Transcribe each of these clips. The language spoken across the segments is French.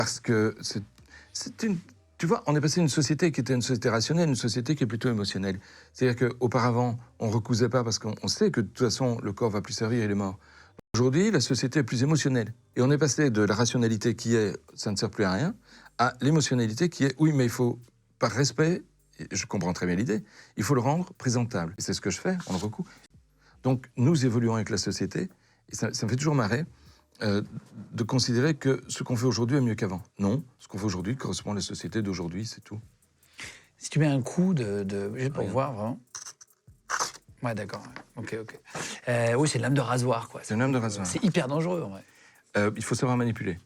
Parce que c'est une... Tu vois, on est passé d'une société qui était une société rationnelle à une société qui est plutôt émotionnelle. C'est-à-dire qu'auparavant, on ne recousait pas parce qu'on sait que de toute façon, le corps va plus servir, il est mort. Aujourd'hui, la société est plus émotionnelle. Et on est passé de la rationalité qui est « ça ne sert plus à rien » à l'émotionnalité qui est « oui, mais il faut, par respect, et je comprends très bien l'idée, il faut le rendre présentable ». Et c'est ce que je fais, on le recoue. Donc, nous évoluons avec la société, et ça me fait toujours marrer de considérer que ce qu'on fait aujourd'hui est mieux qu'avant. Non, ce qu'on fait aujourd'hui correspond à la société d'aujourd'hui, c'est tout. Si tu mets un coup juste pour Regarde. voir, vraiment. Ouais, d'accord. Ok. Oui, c'est une lame de rasoir, quoi. C'est une lame de rasoir. C'est hyper dangereux, en vrai. Il faut savoir manipuler.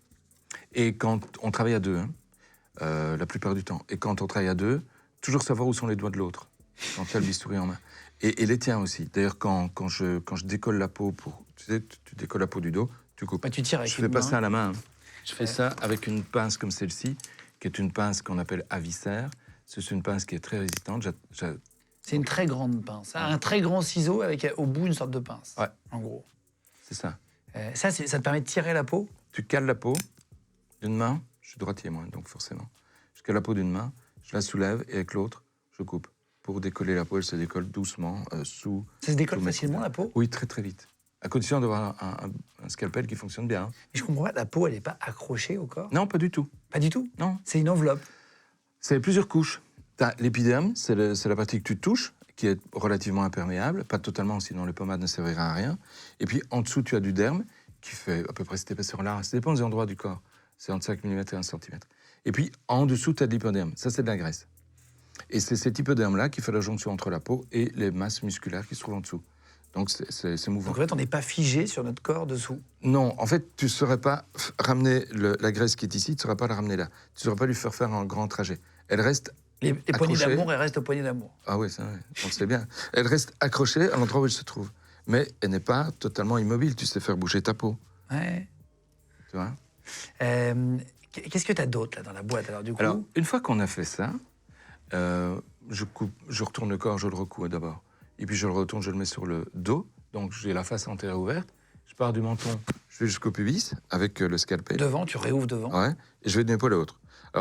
Et quand on travaille à deux, la plupart du temps, et quand on travaille à deux, toujours savoir où sont les doigts de l'autre, quand tu as le bistouri en main. Et les tiens aussi. D'ailleurs, quand je décolle la peau, tu sais, tu décolles la peau du dos, tu coupes. Bah, tu tires avec Je fais une pas main. ça à la main. Je fais ça avec une pince comme celle-ci, qui est une pince qu'on appelle avissaire. C'est une pince qui est très résistante. C'est une très grande pince. Un très grand ciseau avec au bout une sorte de pince. Ouais. En gros. C'est ça. Ça te permet de tirer la peau. Tu cales la peau d'une main. Je suis droitier, moi, donc forcément. Je cale la peau d'une main, je la soulève, et avec l'autre, je coupe. Pour décoller la peau, elle se décolle doucement, sous... Ça se décolle sous mes facilement, couverts. la peau? Oui, très très vite. À condition d'avoir un scalpel qui fonctionne bien. Hein. Mais je comprends pas, la peau, elle n'est pas accrochée au corps? Non, pas du tout. Pas du tout? Non. C'est une enveloppe. C'est plusieurs couches. T'as l'épiderme, c'est la partie que tu touches, qui est relativement imperméable, pas totalement, sinon les pommades ne servira à rien. Et puis en dessous, tu as du derme, qui fait à peu près cette épaisseur-là. Ça dépend des endroits du corps. C'est entre 5 mm et 1 cm. Et puis en dessous, tu as de l'hypoderme. Ça, c'est de la graisse. Et c'est cet hypoderme-là qui fait la jonction entre la peau et les masses musculaires qui se trouvent en dessous. Donc c'est mouvant. Donc en fait, on n'est pas figé sur notre corps dessous. Non, en fait, tu ne saurais pas ramener la graisse qui est ici, tu ne saurais pas la ramener là. Tu ne saurais pas lui faire un grand trajet. Elle reste Les poignées d'amour, elles restent aux poignées d'amour. Ah oui, ça, on le sait bien. Elle reste accrochée à l'endroit où elle se trouve. Mais elle n'est pas totalement immobile. Tu sais faire bouger ta peau. Ouais. Tu vois? Qu'est-ce que tu as d'autre là dans la boîte alors du coup? Alors, une fois qu'on a fait ça, je retourne le corps, je le recoue d'abord. Et puis je le retourne, je le mets sur le dos. Donc j'ai la face antérieure ouverte. Je pars du menton, je vais jusqu'au pubis avec le scalpel. Devant, tu réouvres devant. Ouais. Et je vais d'une épaule à l'autre.